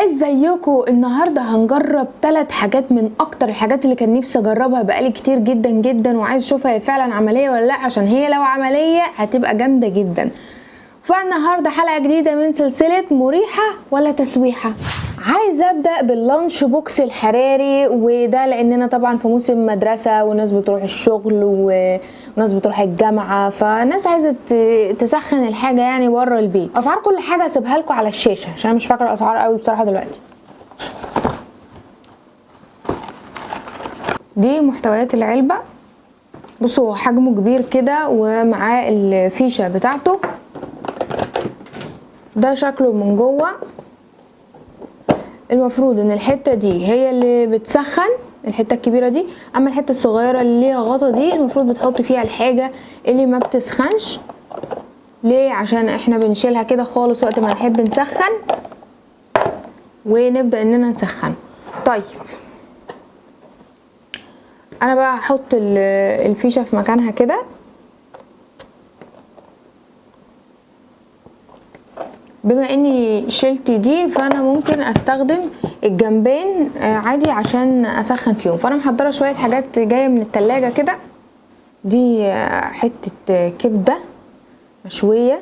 ازيكم؟ النهارده هنجرب 3 حاجات من اكتر الحاجات اللي كان نفسي اجربها بقالي كتير جدا جدا، وعايز اشوفها هي فعلا عمليه ولا لا، عشان هي لو عمليه هتبقى جامده جدا. فالنهارده حلقه جديده من سلسله مريحه ولا تسويحه. عايزه ابدا باللانش بوكس الحراري، وده لاننا طبعا في موسم مدرسه وناس بتروح الشغل وناس بتروح الجامعه، فناس عايزه تسخن الحاجه يعني بره البيت. اسعار كل حاجه هسيبها لكم على الشاشه عشان مش فاكره الاسعار قوي بصراحه دلوقتي. دي محتويات العلبه. بصوا حجمه كبير كده ومعاه الفيشه بتاعته. ده شكله من جوه. المفروض ان الحته دي هي اللي بتسخن، الحته الكبيره دي، اما الحته الصغيره اللي ليها غطا دي المفروض بتحط فيها الحاجه اللي ما بتسخنش. ليه؟ عشان احنا بنشيلها كده خالص وقت ما نحب نسخن ونبدا اننا نسخن. طيب انا بقى هحط الفيشه في مكانها كده. بما اني شلت دي فانا ممكن استخدم الجنبين عادي عشان اسخن فيهم. فانا محضره شويه حاجات جايه من التلاجة كده. دي حته كبده مشويه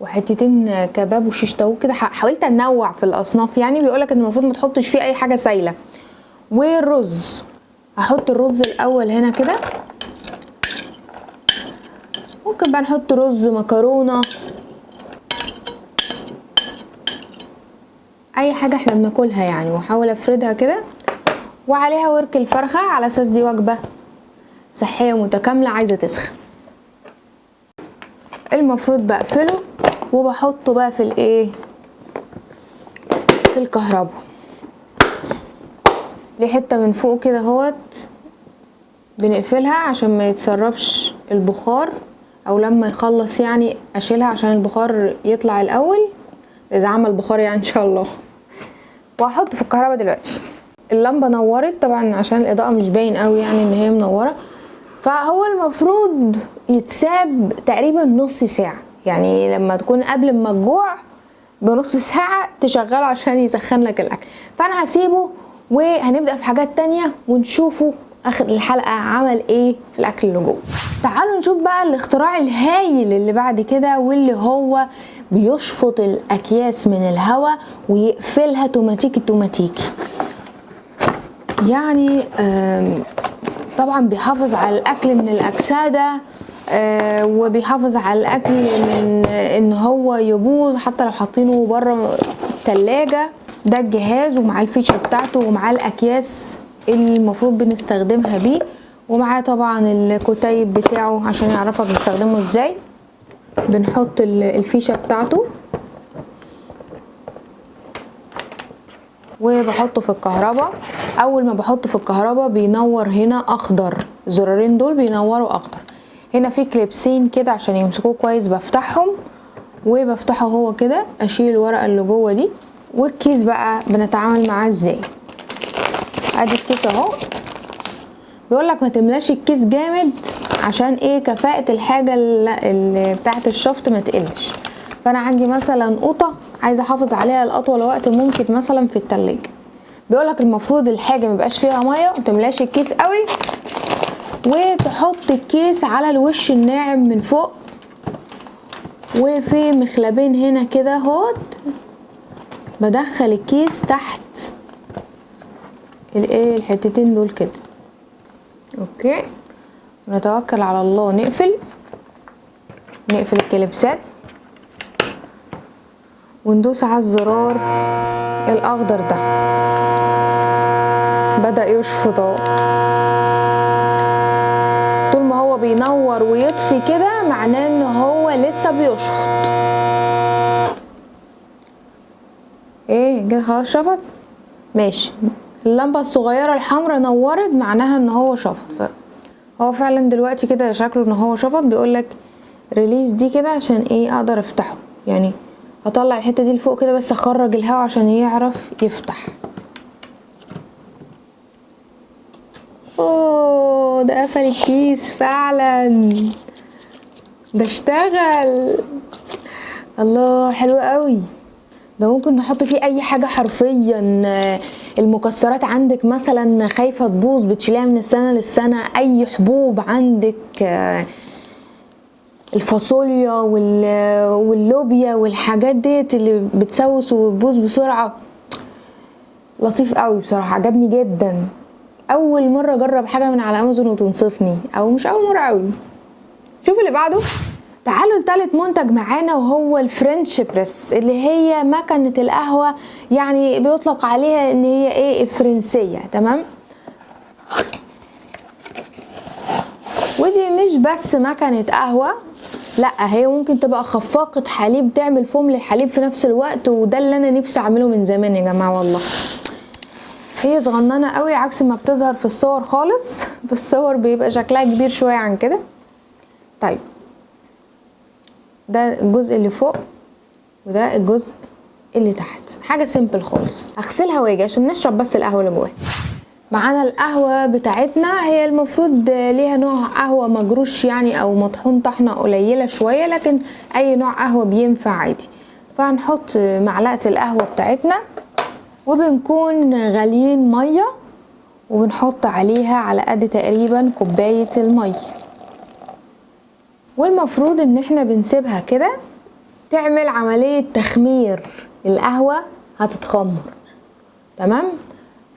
وحتتين كباب وشيش طاووق كده. حاولت انوع في الاصناف، يعني بيقولك ان المفروض ما تحطش فيه اي حاجه سايله. والرز هحط الرز الاول هنا كده. ممكن بقى نحط رز، مكرونه، اي حاجه احنا بناكلها يعني، واحاول افردها كده وعليها ورك الفرخه على اساس دي وجبه صحيه متكامله عايزه تسخن. المفروض بقفله وبحطه بقى في الايه، في الكهرباء. ليه حته من فوق كده اهوت بنقفلها عشان ما يتسربش البخار، او لما يخلص يعني اشيلها عشان البخار يطلع الاول اذا عمل بخار يعني ان شاء الله. وهحطه في الكهرباء دلوقتي. اللمبه نورت طبعا عشان الاضاءه مش باين قوي يعني ان هي منوره. فهو المفروض يتساب تقريبا نص ساعه، يعني لما تكون قبل ما تجوع بنص ساعه تشغله عشان يسخن لك الاكل. فانا هسيبه وهنبدا في حاجات تانية ونشوفه اخر الحلقه عمل ايه في الاكل اللي جوه. تعالوا نشوف بقى الاختراع الهايل اللي بعد كده، واللي هو بيشفط الاكياس من الهواء ويقفلها اوتوماتيكي. يعني طبعا بيحافظ على الاكل من الاكسده، وبيحافظ على الاكل من ان هو يبوظ حتى لو حاطينه بره التلاجة. ده الجهاز ومعاه الفيشه بتاعته ومعاه الاكياس اللي المفروض بنستخدمها بيه، ومعاه طبعا الكتيب بتاعه عشان يعرفك بنستخدمه ازاي. بنحط الفيشه بتاعته وبحطه في الكهرباء. اول ما بحطه في الكهرباء بينور هنا اخضر، الزرارين دول بينوروا اخضر. هنا في كليبسين كده عشان يمسكوه كويس، بفتحهم وبفتحه هو كده، اشيل الورقه اللي جوه دي. والكيس بقى بنتعامل معاه ازاي؟ ادي الكيس اهو. بيقولك ما تملاش الكيس جامد عشان ايه؟ كفاءة الحاجة اللي بتاعت الشفط ما تقلش. فانا عندي مثلا قوطة عايزة احافظ عليها لاطول وقت ممكن مثلا في التلاجة. بيقولك المفروض الحاجة ميبقاش فيها مية، متملاش الكيس قوي، وتحط الكيس على الوش الناعم من فوق. وفي مخلبين هنا كده اهوت بدخل الكيس تحت الايه، الحتتين دول كده. اوكي، ونتوكل على الله. نقفل الكليبسات وندوس على الزرار الاخضر ده. بدأ يشفط اهو. طول ما هو بينور ويطفي كده معناه ان هو لسه بيشفط. ايه كده خلاص شفط. ماشي، اللمبه الصغيره الحمراء نورت معناها ان هو شفط. هو فعلا دلوقتي كده شكله ان هو شفط. بيقولك ريليز دي كده عشان ايه؟ اقدر افتحه، يعني هطلع الحته دي لفوق كده بس اخرج الهواء عشان يعرف يفتح. اوه ده قفل الكيس فعلا، ده اشتغل. الله حلو قوي. ده ممكن نحط فيه اي حاجة حرفيا. المكسرات عندك مثلا خايفة تبوظ بتشيليها من السنة للسنة، اي حبوب عندك، الفاصوليا واللوبيا والحاجات ديت اللي بتسوس وبتبوظ بسرعة. لطيف قوي بصراحة، عجبني جدا. اول مرة اجرب حاجة من على امازون وتنصفني، او مش اول مرة قوي. شوف اللي بعده. تعالوا لتالت منتج معانا وهو الفرنش بريس، اللي هي مكنة القهوة، يعني بيطلق عليها ان هي ايه، الفرنسية. تمام. ودي مش بس مكنة قهوة، لا هي ممكن تبقى خفاقة حليب، تعمل فوم للحليب في نفس الوقت، وده اللي انا نفسي اعمله من زمان يا جماعة والله. هي صغننة قوي عكس ما بتظهر في الصور خالص، في الصور بيبقى شكلها كبير شوية عن كده. طيب ده الجزء اللي فوق وده الجزء اللي تحت، حاجة سيمبل خالص. هغسلها واجي عشان نشرب بس القهوة اللي جواها. معانا القهوة بتاعتنا، هي المفروض ليها نوع قهوة مجروش يعني او مطحون طحنة قليلة شوية، لكن اي نوع قهوة بينفع عادي. فهنحط معلقة القهوة بتاعتنا، وبنكون غاليين مية، وبنحط عليها على قد تقريبا كوباية المية. والمفروض ان احنا بنسيبها كده تعمل عملية تخمير، القهوة هتتخمر. تمام.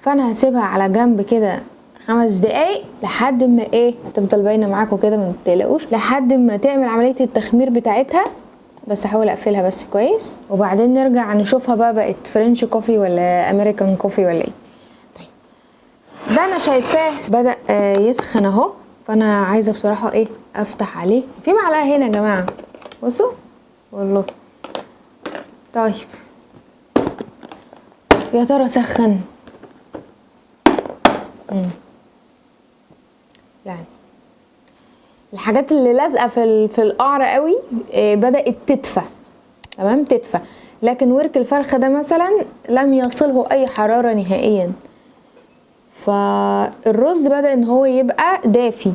فانا هسيبها على جنب كده 5 دقايق لحد ما ايه، هتفضل باينه معاكم كده ما تقلقوش، لحد ما تعمل عمليه التخمير بتاعتها. بس هحاول اقفلها بس كويس، وبعدين نرجع نشوفها بقت فرنش كوفي ولا امريكان كوفي ولا ايه. طيب ده انا شايفاه بدا يسخن اهو، فانا عايزه بصراحه ايه، افتح عليه. في معلقه هنا يا جماعه، بصوا والله. طيب يا ترى سخن؟ يعني الحاجات اللي لازقه في القعر قوي بدات تدفى. تمام، تدفى. لكن ورك الفرخه ده مثلا لم يصله اي حراره نهائيا. فالرز بدا ان هو يبقى دافي،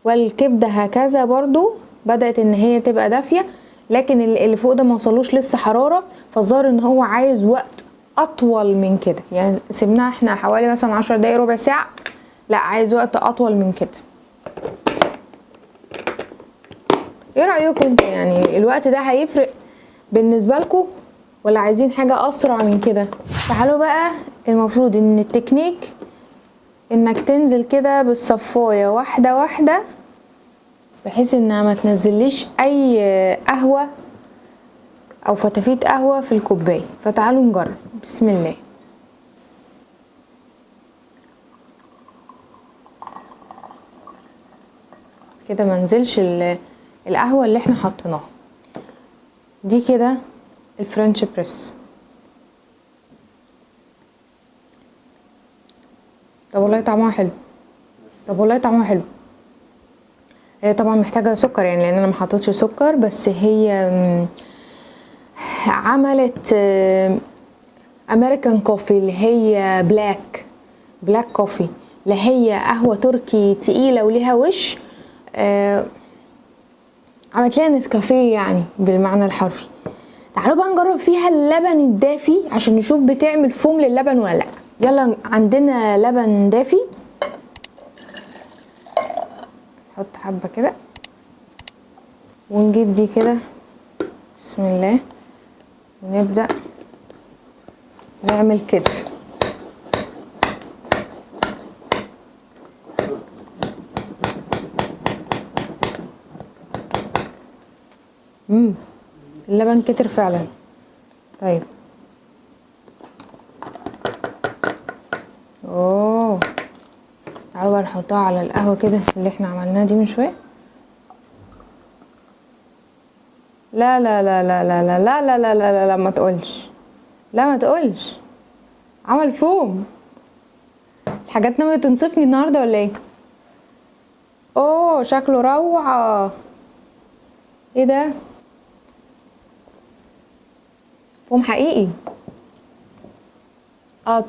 والكبده هكذا برضو بدات ان هي تبقى دافيه، لكن اللي فوق ده ما وصلوش لسه حراره. فالظاهر ان هو عايز وقت اطول من كده، يعني سيبناها احنا حوالي مثلا 10 دقايق ربع ساعه، لا عايز وقت اطول من كده. ايه رايكم انتوا؟ يعني الوقت ده هيفرق بالنسبه لكم ولا عايزين حاجه اسرع من كده؟ تعالوا بقى. المفروض ان التكنيك انك تنزل كده بالصفايه واحده واحده، بحيث انها ما تنزليش اي قهوه او فتافيت قهوه في الكوبايه. فتعالوا نجرب. بسم الله. كده ما نزلش القهوه اللي احنا حطيناها دي. كده الفرنش بريس. طب والله طعمها حلو. طب والله طعمها حلو. هي طبعا محتاجه سكر يعني، لان انا ما حطيتش سكر، بس هي عملت امريكان كوفي اللي هي بلاك كوفي، اللي هي قهوه تركي تقيله وليها وش. عملت لها نسكافيه يعني بالمعنى الحرفي. تعالوا بقى نجرب فيها اللبن الدافي عشان نشوف بتعمل فوم للبن ولا لا. يلا، عندنا لبن دافي، نحط حبه كده ونجيب دي كده. بسم الله. ونبدأ نعمل كده. اللبن كتر فعلا. طيب تعالوا بقى نحطها على القهوة كده اللي احنا عملناها دي من شوية. لا لا لا لا لا لا لا لا لا لا لا، ما تقولش. لا ما تقولش. عمل فوم. الحاجات ناوية تنصفني النهاردة ولا ايه؟ اوه شكله روعة. ايه ده؟ فوم حقيقي.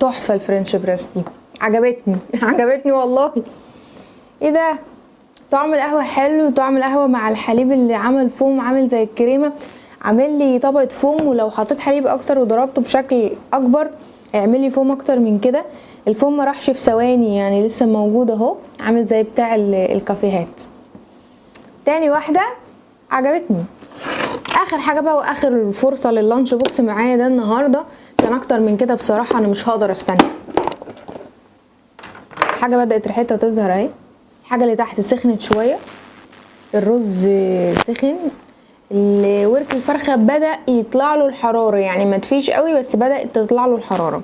تحفة الفرنش بريس دي، عجبتني عجبتني والله. ايه ده؟ طعم القهوة حلو، طعم القهوة مع الحليب اللي عمل فوم عامل زي الكريمة. عامل لي طبقه فوم، ولو حطيت حليب اكتر وضربته بشكل اكبر هيعمل لي فوم اكتر من كده. الفوم ما راحش في ثواني يعني، لسه موجود اهو، عامل زي بتاع الكافيهات. تاني واحده عجبتني. اخر حاجه بقى واخر فرصه لللانش بوكس معايا ده النهارده، كان اكتر من كده بصراحه انا مش هقدر استنى. حاجه بدات ريحتها تظهر اهي، الحاجه اللي تحت سخنت شويه، الرز سخن، ورك الفرخه بدا يطلع له الحراره، يعني ما تفيش قوي بس بدات تطلع له الحراره.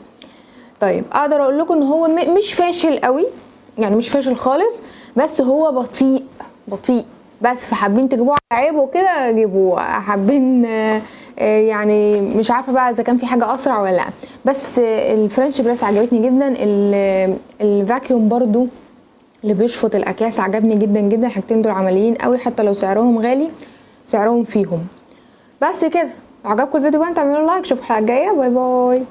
طيب اقدر اقول لكم ان هو مش فاشل قوي، يعني مش فاشل خالص، بس هو بطيء بس. فحابين تجيبوه على عيب وكده جيبوه، حابين يعني مش عارفه بقى اذا كان في حاجه اسرع ولا لا. بس الفرنش بريس عجبتني جدا. الفاكيوم برضو اللي بيشفط الاكياس عجبني جدا جدا. الحاجتين دول عمليين قوي، حتى لو سعرهم غالي سعرهم فيهم. بس كده، لو عجبكم الفيديو بقى تعملوا لايك. اشوفكم الحلقه الجايه، باي باي.